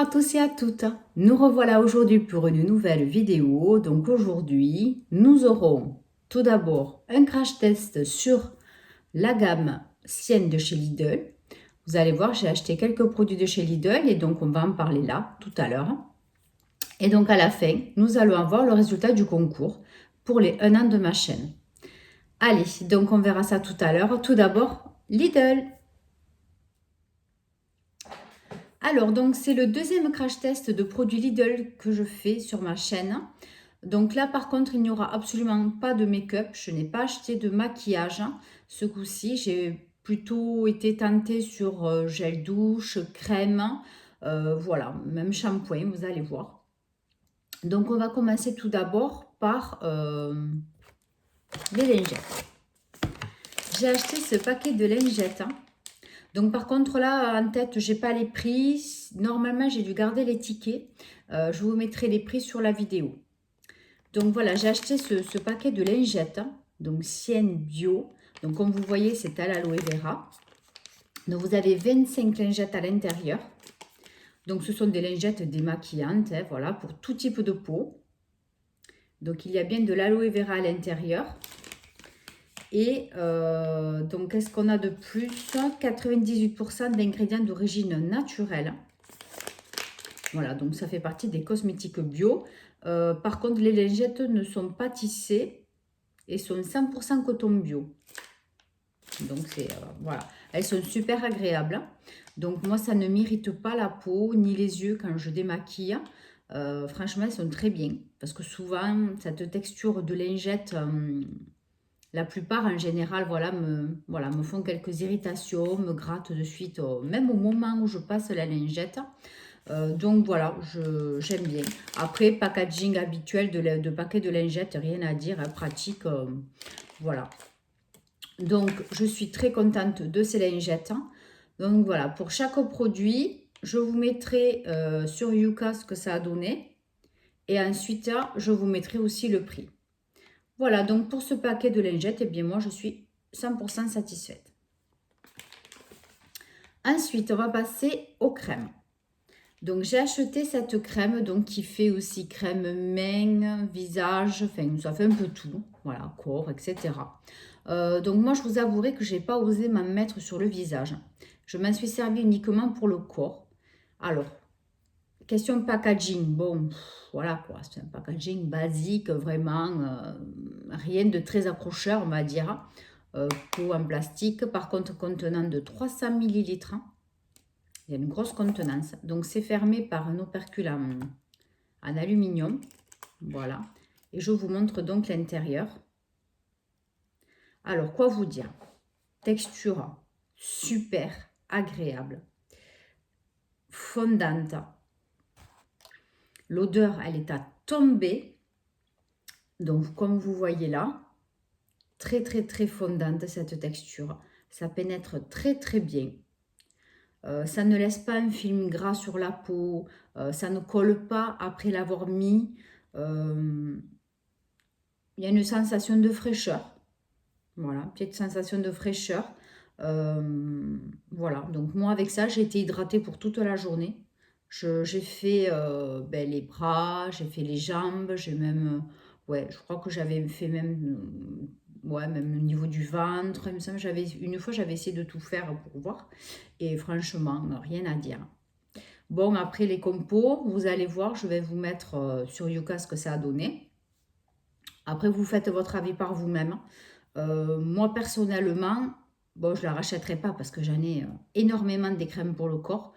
tous et à toutes, nous revoilà aujourd'hui pour une nouvelle vidéo. Donc aujourd'hui, nous aurons tout d'abord un crash test sur la gamme Sienne de chez Lidl. Vous allez voir, j'ai acheté quelques produits de chez Lidl et donc on va en parler là tout à l'heure. Et donc à la fin, nous allons avoir le résultat du concours pour les 1 an de ma chaîne. Allez, donc on verra ça tout à l'heure. Tout d'abord, Lidl. Alors, donc c'est le deuxième crash test de produits Lidl que je fais sur ma chaîne. Donc là, par contre, il n'y aura absolument pas de make-up. Je n'ai pas acheté de maquillage. Ce coup-ci, j'ai plutôt été tentée sur gel douche, crème, voilà, même shampoing, vous allez voir. Donc, on va commencer tout d'abord par les lingettes. J'ai acheté ce paquet de lingettes. Donc par contre là en tête j'ai pas les prix, normalement j'ai dû garder les tickets, je vous mettrai les prix sur la vidéo. Donc voilà, j'ai acheté ce paquet de lingettes, donc Sienne Bio, donc comme vous voyez c'est à l'aloe vera. Donc vous avez 25 lingettes à l'intérieur, donc ce sont des lingettes démaquillantes, hein, voilà, pour tout type de peau. Donc il y a bien de l'aloe vera à l'intérieur. Et donc, qu'est-ce qu'on a de plus? 98% d'ingrédients d'origine naturelle. Voilà, donc ça fait partie des cosmétiques bio. Par contre, les lingettes ne sont pas tissées et sont 100% coton bio. Donc, c'est voilà, elles sont super agréables. Donc, moi, ça ne m'irrite pas la peau ni les yeux quand je démaquille. Franchement, elles sont très bien parce que souvent, cette texture de lingette... la plupart, en général, voilà, me font quelques irritations, me grattent de suite, même au moment où je passe la lingette. Donc voilà, j'aime bien. Après, packaging habituel de paquet de lingettes, rien à dire, hein, pratique. Voilà. Donc, je suis très contente de ces lingettes. Donc voilà, pour chaque produit, je vous mettrai sur Yuka ce que ça a donné. Et ensuite, je vous mettrai aussi le prix. Voilà, donc pour ce paquet de lingettes, eh bien moi, je suis 100% satisfaite. Ensuite, on va passer aux crèmes. Donc, j'ai acheté cette crème donc, qui fait aussi crème main, visage, enfin, ça fait un peu tout. Voilà, corps, etc. Donc, moi, je vous avouerai que je n'ai pas osé m'en mettre sur le visage. Je m'en suis servi uniquement pour le corps. Alors, question packaging, bon, voilà quoi, c'est un packaging basique, vraiment, rien de très accrocheur, on va dire. Pot en plastique, par contre contenant de 300 millilitres. Il y a une grosse contenance, donc c'est fermé par un opercule en aluminium, voilà. Et je vous montre donc l'intérieur. Alors, quoi vous dire? Texture super agréable, fondante. L'odeur, elle est à tomber. Donc, comme vous voyez là, très, très, très fondante cette texture. Ça pénètre très, très bien. Ça ne laisse pas un film gras sur la peau. Ça ne colle pas après l'avoir mis. Il y a une sensation de fraîcheur. Voilà, petite sensation de fraîcheur. Voilà, donc moi avec ça, j'ai été hydratée pour toute la journée. J'ai fait les bras, j'ai fait les jambes, j'ai même, ouais, je crois que j'avais fait même, ouais, même au niveau du ventre. Il me semble, une fois, j'avais essayé de tout faire pour voir. Et franchement, rien à dire. Bon, après les compos, vous allez voir, je vais vous mettre sur Yuka ce que ça a donné. Après, vous faites votre avis par vous-même. Moi, personnellement, bon, je ne la rachèterai pas parce que j'en ai énormément des crèmes pour le corps.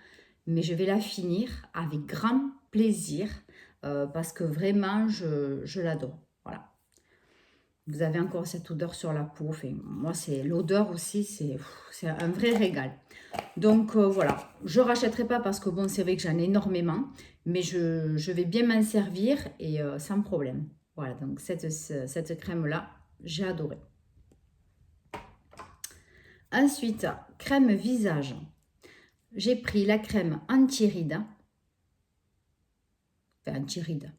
Mais je vais la finir avec grand plaisir parce que vraiment, je l'adore. Voilà. Vous avez encore cette odeur sur la peau. Enfin, moi, c'est l'odeur aussi, c'est un vrai régal. Donc, voilà. Je ne rachèterai pas parce que, bon, c'est vrai que j'en ai énormément. Mais je vais bien m'en servir et sans problème. Voilà, donc cette crème-là, j'ai adoré. Ensuite, crème visage. J'ai pris la crème anti-rides. Enfin, anti-rides.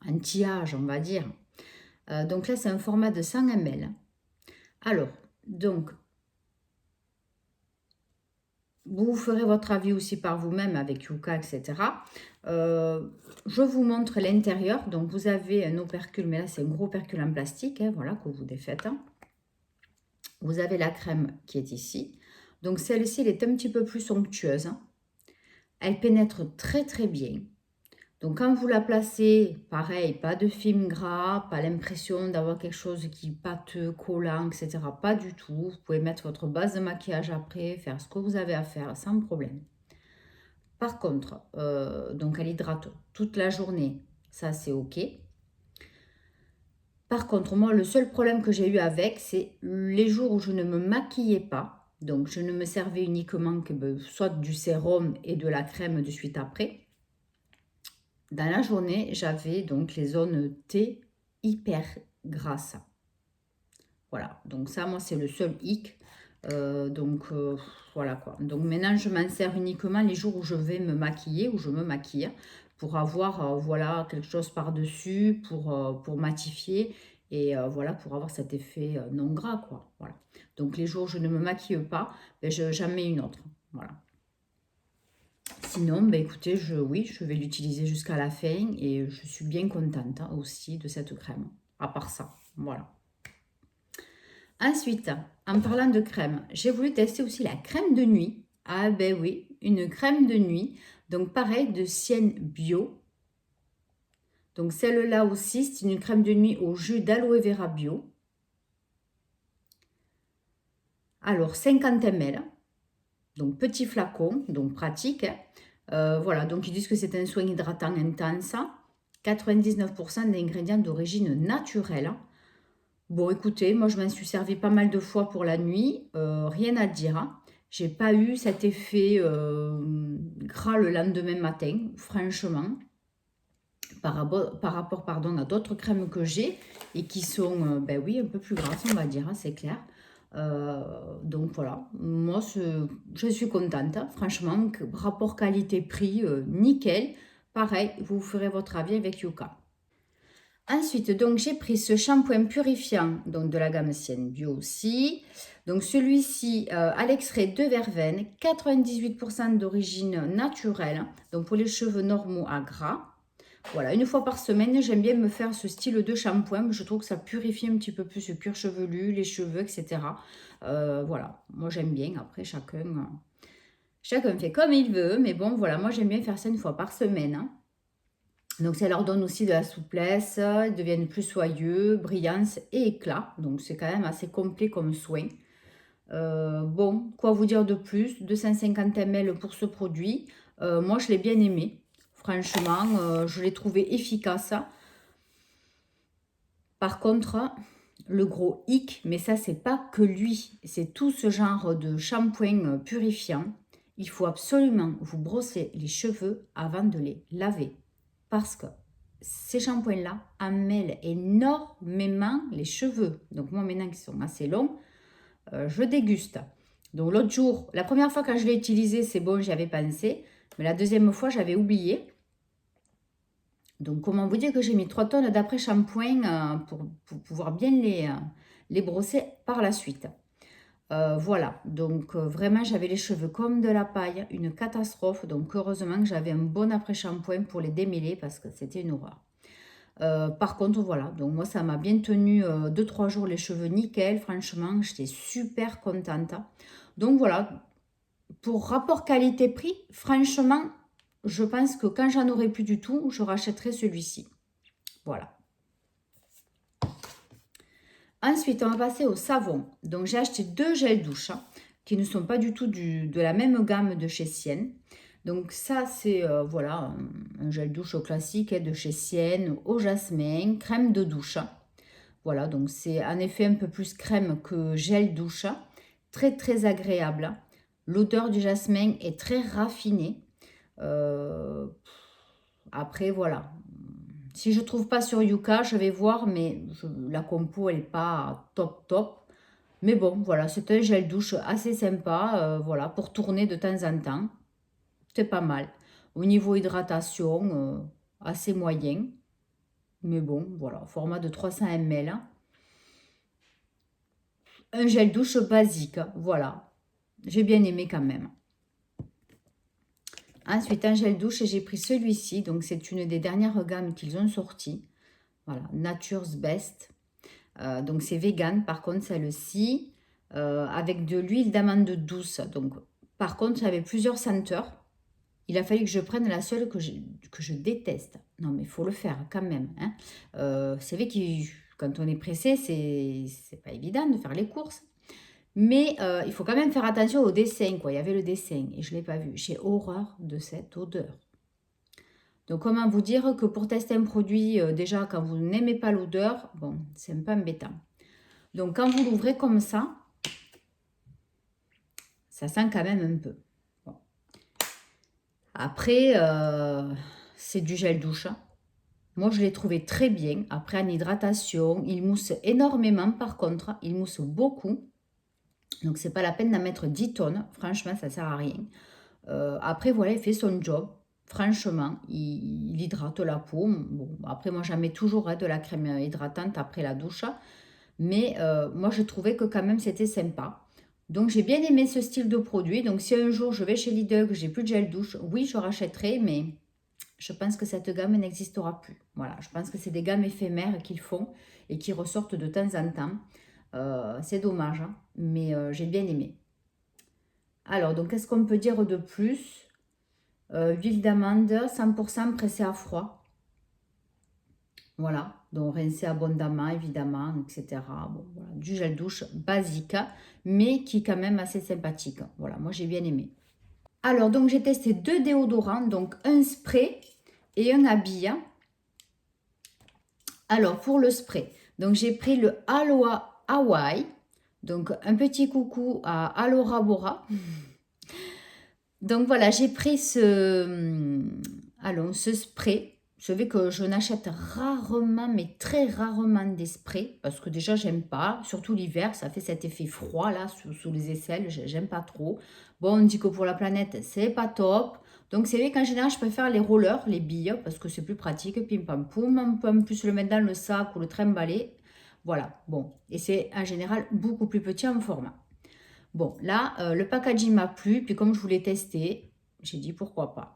Anti-âge, on va dire. Donc là, c'est un format de 100 ml. Alors, donc, vous ferez votre avis aussi par vous-même avec Yuka, etc. Je vous montre l'intérieur. Donc, vous avez un opercule, mais là, c'est un gros opercule en plastique, hein, voilà, que vous défaites. Vous avez la crème qui est ici. Donc, celle-ci, elle est un petit peu plus somptueuse. Elle pénètre très, très bien. Donc, quand vous la placez, pareil, pas de film gras, pas l'impression d'avoir quelque chose qui pâteux, collant, etc. Pas du tout. Vous pouvez mettre votre base de maquillage après, faire ce que vous avez à faire sans problème. Par contre, donc elle hydrate toute la journée, ça c'est ok. Par contre, moi, le seul problème que j'ai eu avec, c'est les jours où je ne me maquillais pas. Donc, je ne me servais uniquement que soit du sérum et de la crème de suite après. Dans la journée, j'avais donc les zones T hyper grasses. Voilà, donc ça, moi, c'est le seul hic. Voilà quoi. Donc maintenant, je m'en sers uniquement les jours où je vais me maquiller, où je me maquille, pour avoir voilà, quelque chose par-dessus, pour matifier et voilà, pour avoir cet effet non gras, quoi. Voilà. Donc les jours où je ne me maquille pas, ben, j'en mets une autre. Voilà. Sinon, ben, écoutez, oui, je vais l'utiliser jusqu'à la fin et je suis bien contente hein, aussi de cette crème. À part ça, voilà. Ensuite, en parlant de crème, j'ai voulu tester aussi la crème de nuit. Ah ben oui, une crème de nuit. Donc pareil, de Sienne Bio. Donc celle-là aussi, c'est une crème de nuit au jus d'aloe vera bio. Alors 50 ml. Donc petit flacon, donc pratique. Voilà, donc ils disent que c'est un soin hydratant intense. 99% d'ingrédients d'origine naturelle. Bon, écoutez, moi, je m'en suis servi pas mal de fois pour la nuit. Rien à dire, hein. J'ai pas eu cet effet gras le lendemain matin, franchement, par rapport pardon, à d'autres crèmes que j'ai et qui sont, ben oui, un peu plus grasses, on va dire, hein, c'est clair. Donc voilà, moi, je suis contente, hein. Franchement, rapport qualité-prix, nickel. Pareil, vous ferez votre avis avec Yuka. Ensuite, donc j'ai pris ce shampoing purifiant donc de la gamme Sienne Bio aussi. Donc celui-ci à l'extrait de verveine, 98% d'origine naturelle. Donc pour les cheveux normaux à gras. Voilà, une fois par semaine, j'aime bien me faire ce style de shampoing. Je trouve que ça purifie un petit peu plus le cuir chevelu, les cheveux, etc. Voilà, moi j'aime bien. Après, chacun fait comme il veut. Mais bon, voilà, moi j'aime bien faire ça une fois par semaine, hein. Donc, ça leur donne aussi de la souplesse, ils deviennent plus soyeux, brillance et éclat. Donc, c'est quand même assez complet comme soin. Bon, quoi vous dire de plus? 250 ml pour ce produit. Moi, je l'ai bien aimé. Franchement, je l'ai trouvé efficace. Par contre, le gros hic, mais ça, c'est pas que lui. C'est tout ce genre de shampoing purifiant. Il faut absolument vous brosser les cheveux avant de les laver. Parce que ces shampoings-là emmêlent énormément les cheveux. Donc moi maintenant qu'ils sont assez longs, je déguste. Donc l'autre jour, la première fois quand je l'ai utilisé, c'est bon, j'y avais pensé. Mais la deuxième fois, j'avais oublié. Donc comment vous dire que j'ai mis 3 tonnes d'après-shampoing pour pouvoir bien les brosser par la suite. Voilà, donc vraiment j'avais les cheveux comme de la paille, une catastrophe. Donc heureusement que j'avais un bon après-shampoing pour les démêler parce que c'était une horreur. Par contre, voilà, donc moi ça m'a bien tenu 2-3 jours les cheveux nickel, franchement, j'étais super contente. Donc voilà, pour rapport qualité-prix, franchement, je pense que quand j'en aurai plus du tout, je rachèterai celui-ci. Voilà. Ensuite, on va passer au savon. Donc j'ai acheté 2 gels douche hein, qui ne sont pas du tout de la même gamme de chez Sienne. Donc ça, c'est voilà, un gel douche classique hein, de chez Sienne, au jasmin, crème de douche. Voilà, donc c'est en effet un peu plus crème que gel douche. Très très agréable. L'odeur du jasmin est très raffinée. Après, voilà. Si je ne trouve pas sur Yuka, je vais voir, mais la compo, elle n'est pas top top. Mais bon, voilà, c'est un gel douche assez sympa, voilà, pour tourner de temps en temps. C'est pas mal. Au niveau hydratation, assez moyen. Mais bon, voilà, format de 300 ml. Un gel douche basique, voilà. J'ai bien aimé quand même. Ensuite, en gel douche, j'ai pris celui-ci. Donc, c'est une des dernières gammes qu'ils ont sorties. Voilà, Nature's Best. Donc, c'est vegan, par contre, celle-ci, avec de l'huile d'amande douce. Donc, par contre, j'avais plusieurs senteurs. Il a fallu que je prenne la seule que je déteste. Non, mais il faut le faire quand même. Hein. C'est vrai que quand on est pressé, c'est pas évident de faire les courses. Mais il faut quand même faire attention au dessin, quoi. Il y avait le dessin et je ne l'ai pas vu. J'ai horreur de cette odeur. Donc, comment vous dire que pour tester un produit, déjà, quand vous n'aimez pas l'odeur, bon, c'est un peu embêtant. Donc, quand vous l'ouvrez comme ça sent quand même un peu. Bon. Après, c'est du gel douche. Moi, je l'ai trouvé très bien. Après, en hydratation, il mousse énormément par contre. Il mousse beaucoup. Donc, c'est pas la peine d'en mettre 10 tonnes. Franchement, ça sert à rien. Après, voilà, il fait son job. Franchement, il hydrate la peau. Bon, après, moi, j'en mets toujours de la crème hydratante après la douche. Mais moi, je trouvais que quand même, c'était sympa. Donc, j'ai bien aimé ce style de produit. Donc, si un jour, je vais chez Lidl, que j'ai plus de gel douche, oui, je rachèterai, mais je pense que cette gamme n'existera plus. Voilà, je pense que c'est des gammes éphémères qu'ils font et qui ressortent de temps en temps. C'est dommage, hein, mais j'ai bien aimé. Alors, donc, qu'est-ce qu'on peut dire de plus? Huile d'amande, 100% pressée à froid. Voilà, donc rincer abondamment, évidemment, etc. Bon, voilà, du gel douche basique, mais qui est quand même assez sympathique. Voilà, moi j'ai bien aimé. Alors, donc j'ai testé 2 déodorants, donc un spray et un habille. Alors, pour le spray, donc j'ai pris le Aloha Hawaii, donc un petit coucou à Alora Bora. Donc voilà, j'ai pris ce spray. Je vais que je n'achète rarement, mais très rarement des sprays, parce que déjà, j'aime pas. Surtout l'hiver, ça fait cet effet froid là, sous les aisselles, j'aime pas trop. Bon, on dit que pour la planète, c'est pas top. Donc c'est vrai qu'en général, je préfère les rollers, les billes, parce que c'est plus pratique. Pim pam poum, on peut en plus le mettre dans le sac ou le trimballer. Voilà, bon. Et c'est en général beaucoup plus petit en format. Bon, là, le packaging m'a plu, puis comme je voulais tester, j'ai dit pourquoi pas.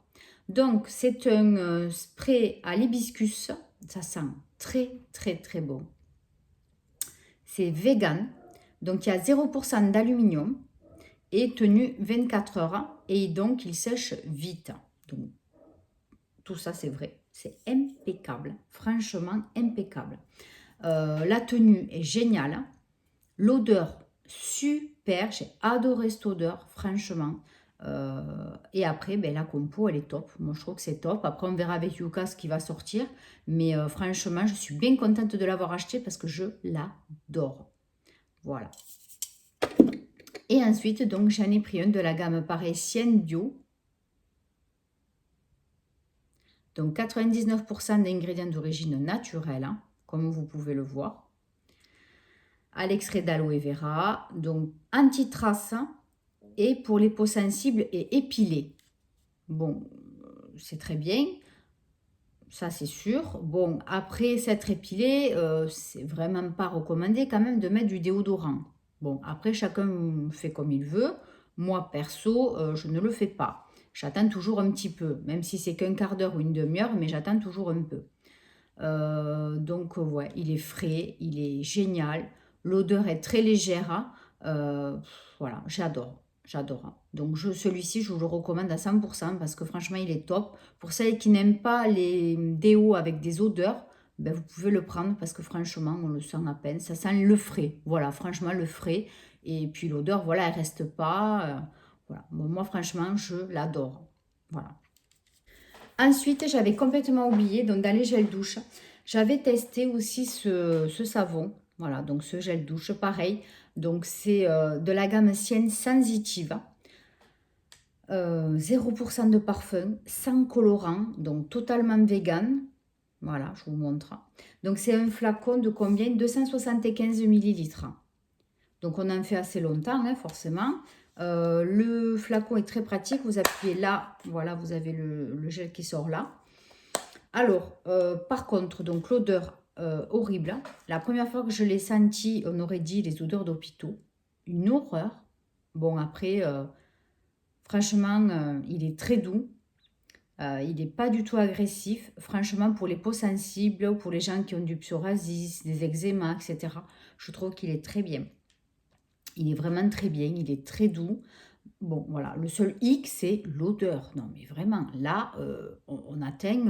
Donc, c'est un spray à l'hibiscus, ça sent très très très bon. C'est vegan, donc il y a 0% d'aluminium et tenu 24 heures, et donc il sèche vite. Donc, tout ça c'est vrai, c'est impeccable, franchement impeccable. La tenue est géniale, l'odeur super, j'ai adoré cette odeur, franchement. Et après, ben, la compo, elle est top. Moi, je trouve que c'est top. Après, on verra avec Yuka ce qui va sortir. Mais franchement, je suis bien contente de l'avoir acheté parce que je l'adore. Voilà. Et ensuite, donc, j'en ai pris un de la gamme pareil, Sienne Bio. Donc, 99% d'ingrédients d'origine naturelle, hein, comme vous pouvez le voir. À l'extrait d'aloe vera, donc anti-trace et pour les peaux sensibles et épilées. Bon, c'est très bien, ça c'est sûr. Bon, après s'être épilé, c'est vraiment pas recommandé quand même de mettre du déodorant. Bon, après chacun fait comme il veut. Moi perso, je ne le fais pas. J'attends toujours un petit peu, même si c'est qu'un quart d'heure ou une demi-heure, mais j'attends toujours un peu. Donc ouais, il est frais, il est génial. L'odeur est très légère, hein. Voilà, j'adore. J'adore. Donc celui-ci, je vous le recommande à 100% parce que franchement, il est top. Pour celles qui n'aiment pas les déos avec des odeurs, ben, vous pouvez le prendre parce que franchement, on le sent à peine. Ça sent le frais. Voilà, franchement, le frais. Et puis l'odeur, voilà, elle reste pas. Voilà. Bon, moi, franchement, je l'adore. Voilà. Ensuite, j'avais complètement oublié, donc dans les gels douche, j'avais testé aussi ce savon. Voilà, donc ce gel douche, pareil. Donc c'est de la gamme Sienne Sensitive. 0% de parfum, sans colorant, donc totalement vegan. Voilà, je vous montre. Donc c'est un flacon de combien? 275 millilitres. Donc on en fait assez longtemps, hein, forcément. Le flacon est très pratique. Vous appuyez là, voilà, vous avez le gel qui sort là. Alors, par contre, donc l'odeur horrible. La première fois que je l'ai senti, on aurait dit les odeurs d'hôpitaux. Une horreur. Bon, après, franchement, il est très doux. Il n'est pas du tout agressif. Franchement, pour les peaux sensibles ou pour les gens qui ont du psoriasis, des eczémas, etc., je trouve qu'il est très bien. Il est vraiment très bien, il est très doux. Bon, voilà, le seul hic, c'est l'odeur. Non, mais vraiment, là, on atteint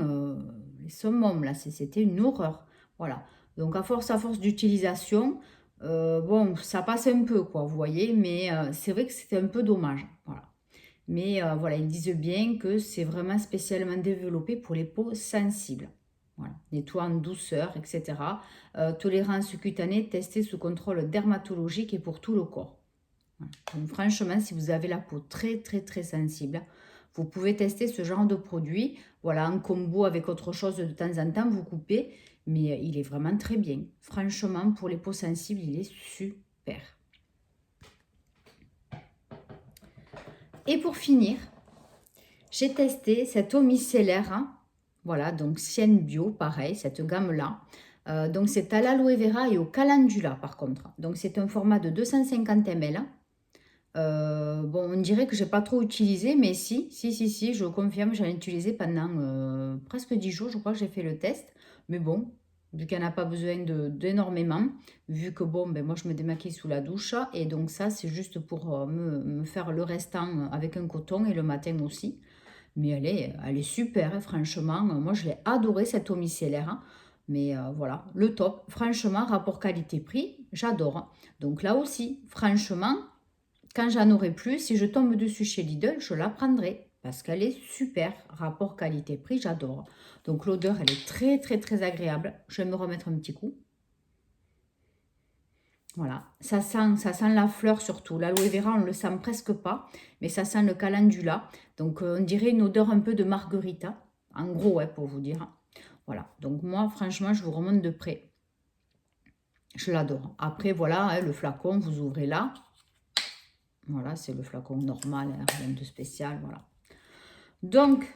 les summums, là, c'était une horreur. Voilà, donc à force d'utilisation, bon, ça passe un peu, quoi, vous voyez, mais c'est vrai que c'était un peu dommage. Voilà. Mais voilà, ils disent bien que c'est vraiment spécialement développé pour les peaux sensibles. Voilà, nettoie en douceur, etc. Tolérance cutanée testée sous contrôle dermatologique et pour tout le corps. Voilà. Donc, franchement, si vous avez la peau très, très, très sensible, vous pouvez tester ce genre de produit. Voilà, en combo avec autre chose de temps en temps, vous coupez. Mais il est vraiment très bien. Franchement, pour les peaux sensibles, il est super. Et pour finir, j'ai testé cette eau micellaire, hein. Voilà, donc Sienne Bio, pareil, cette gamme-là. Donc c'est à l'aloe vera et au calendula par contre. Donc c'est un format de 250 ml. Bon, on dirait que j'ai pas trop utilisé, mais si, je confirme, j'en ai utilisé pendant presque 10 jours, je crois que j'ai fait le test. Mais bon, vu qu'il n'y en a pas besoin d'énormément, vu que bon, ben moi je me démaquille sous la douche, et donc ça c'est juste pour me faire le restant avec un coton et le matin aussi. Mais elle est super, hein, franchement. Moi, je l'ai adoré, cette eau micellaire, hein. Mais voilà, le top. Franchement, rapport qualité-prix, j'adore, hein. Donc là aussi, franchement, quand j'en aurai plus, si je tombe dessus chez Lidl, je la prendrai. Parce qu'elle est super. Rapport qualité-prix, j'adore. Donc l'odeur, elle est très, très, très agréable. Je vais me remettre un petit coup. Voilà, ça sent la fleur surtout. L'aloe vera, on ne le sent presque pas, mais ça sent le calendula. Donc, on dirait une odeur un peu de margarita. En gros, ouais, pour vous dire. Voilà, donc moi, franchement, je vous remonte de près. Je l'adore. Après, voilà, hein, le flacon, vous ouvrez là. Voilà, c'est le flacon normal, hein, rien de spécial, voilà. Donc,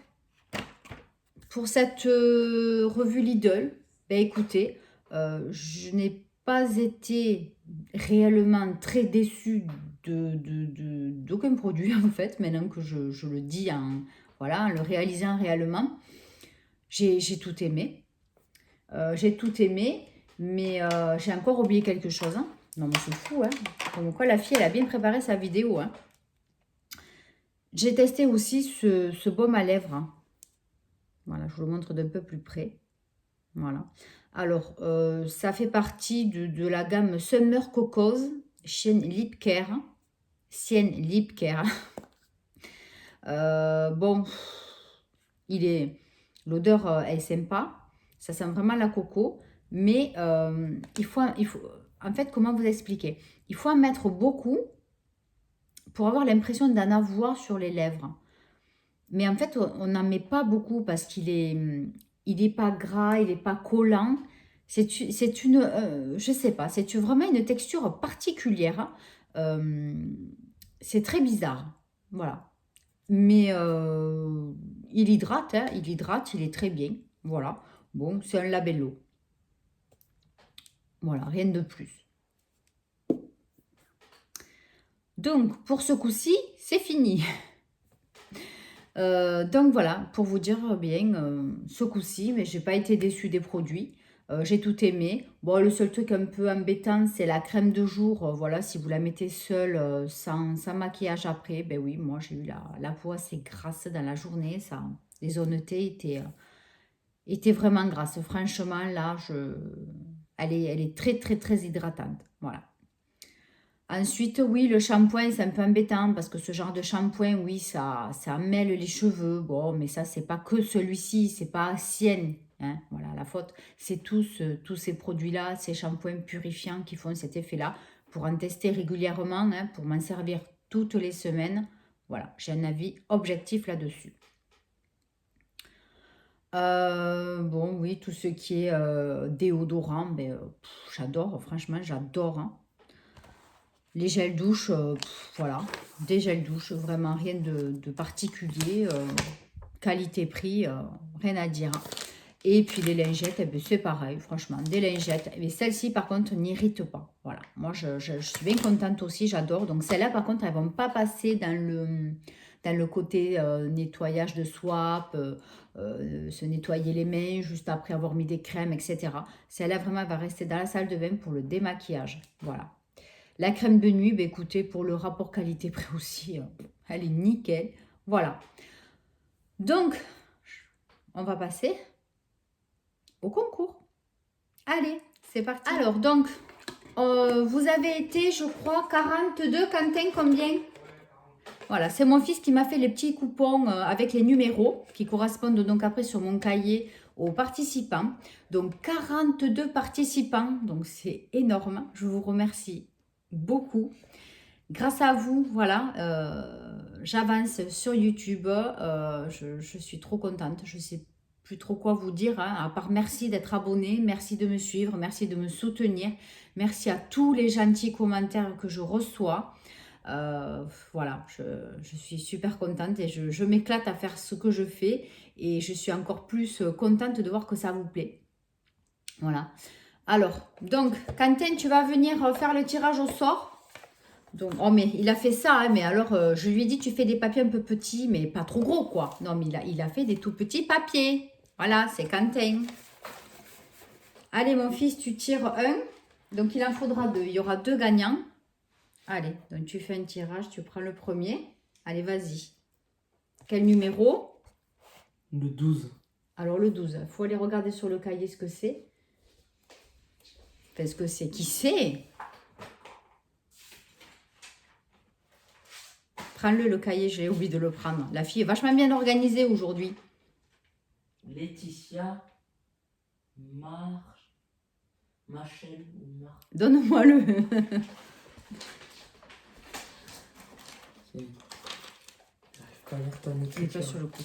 pour cette revue Lidl, ben écoutez, je n'ai pas été réellement très déçue d'aucun produit en fait, maintenant que je le dis voilà, en le réalisant réellement. J'ai tout aimé. J'ai tout aimé, mais j'ai encore oublié quelque chose, hein. Non mais c'est fou, hein. Comme quoi la fille, elle a bien préparé sa vidéo, hein. J'ai testé aussi ce baume à lèvres, hein. Voilà, je vous le montre d'un peu plus près. Voilà. Alors, ça fait partie de la gamme Summer Cocos, Sienne Lip Care. Sienne Lip Care. Bon, l'odeur est sympa. Ça sent vraiment la coco. Mais il faut, en fait, comment vous expliquer? Il faut en mettre beaucoup pour avoir l'impression d'en avoir sur les lèvres. Mais en fait, on n'en met pas beaucoup parce il est pas gras, il n'est pas collant. C'est une, je sais pas, c'est vraiment une texture particulière, hein. Euh, c'est très bizarre, voilà. Mais il hydrate, il est très bien, voilà. Bon, c'est un labello, voilà, rien de plus. Donc, pour ce coup-ci, c'est fini. Donc voilà, pour vous dire bien, ce coup-ci, mais j'ai pas été déçue des produits. J'ai tout aimé. Bon, le seul truc un peu embêtant, c'est la crème de jour. Voilà, si vous la mettez seule, sans maquillage après, ben oui, moi j'ai eu la peau assez grasse dans la journée. Ça, les zones T étaient vraiment grasses. Franchement, là, elle est très, très, très hydratante. Voilà. Ensuite, oui, le shampoing, c'est un peu embêtant parce que ce genre de shampoing, oui, ça mêle les cheveux. Bon, mais ça, c'est pas que celui-ci, c'est pas Sienne, hein, voilà, la faute. C'est tous ces produits-là, ces shampoings purifiants qui font cet effet-là. Pour en tester régulièrement, hein, pour m'en servir toutes les semaines. Voilà, j'ai un avis objectif là-dessus. Bon, oui, tout ce qui est déodorant, ben, j'adore, franchement, j'adore, hein. Les gels douche, voilà, des gels douche, vraiment rien de particulier. Qualité-prix, rien à dire. Et puis les lingettes, eh ben, c'est pareil, franchement, des lingettes. Mais celles-ci, par contre, n'irritent pas. Voilà, moi, je suis bien contente aussi, j'adore. Donc celles-là, par contre, elles ne vont pas passer dans le côté nettoyage de swap, se nettoyer les mains juste après avoir mis des crèmes, etc. Celle-là, vraiment, elle va rester dans la salle de bain pour le démaquillage. Voilà. La crème de nuit, bah, écoutez, pour le rapport qualité-prix aussi, elle est nickel. Voilà. Donc, on va passer au concours. Allez, c'est parti. Alors, donc, vous avez été, je crois, 42. Quentin, combien? Voilà, c'est mon fils qui m'a fait les petits coupons avec les numéros qui correspondent donc après sur mon cahier aux participants. Donc, 42 participants, donc c'est énorme. Je vous remercie beaucoup. Grâce à vous, voilà, j'avance sur YouTube. Je suis trop contente. Je ne sais plus trop quoi vous dire, hein, à part merci d'être abonné, merci de me suivre, merci de me soutenir. Merci à tous les gentils commentaires que je reçois. Voilà, je suis super contente et je m'éclate à faire ce que je fais. Et je suis encore plus contente de voir que ça vous plaît. Voilà. Alors, donc, Quentin, tu vas venir faire le tirage au sort. Donc, oh, mais il a fait ça, hein, mais alors, je lui ai dit, tu fais des papiers un peu petits, mais pas trop gros, quoi. Non, mais il a fait des tout petits papiers. Voilà, c'est Quentin. Allez, mon fils, tu tires un. Donc, il en faudra deux. Il y aura 2 gagnants. Allez, donc tu fais un tirage, tu prends le premier. Allez, vas-y. Quel numéro? Le 12. Alors, le 12. Il faut aller regarder sur le cahier ce que c'est. Enfin, ce que c'est. Qui c'est? Prends-le, le cahier, j'ai oublié de le prendre. La fille est vachement bien organisée aujourd'hui. Laetitia Machel. Donne-moi-le. Il est pas sur le côté.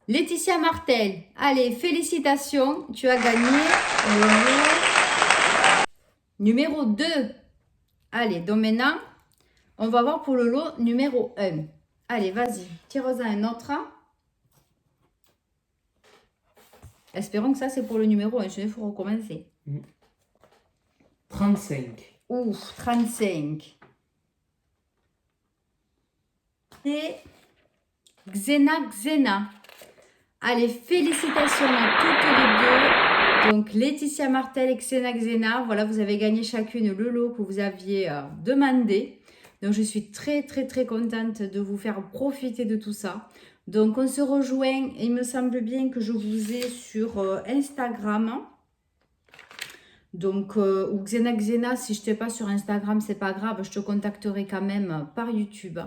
Laetitia Martel. Allez, félicitations. Tu as gagné le numéro 2. Allez, donc maintenant, on va voir pour le lot numéro 1. Allez, vas-y. Tire-en un autre. Espérons que ça, c'est pour le numéro 1. Sinon, il faut recommencer. 35. Ouf, 35. Et Xena. Allez, félicitations à toutes les deux. Donc, Laetitia Martel et Xena. Voilà, vous avez gagné chacune le lot que vous aviez demandé. Donc, je suis très, très, très contente de vous faire profiter de tout ça. Donc, on se rejoint. Il me semble bien que je vous ai sur Instagram. Donc, ou Xena, si je ne t'ai pas sur Instagram, c'est pas grave. Je te contacterai quand même par YouTube.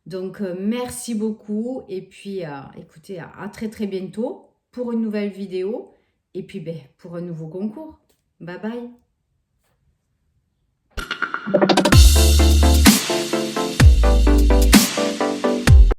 Donc, merci beaucoup. Et puis, écoutez, à très, très bientôt pour une nouvelle vidéo. Et puis, pour un nouveau concours. Bye bye.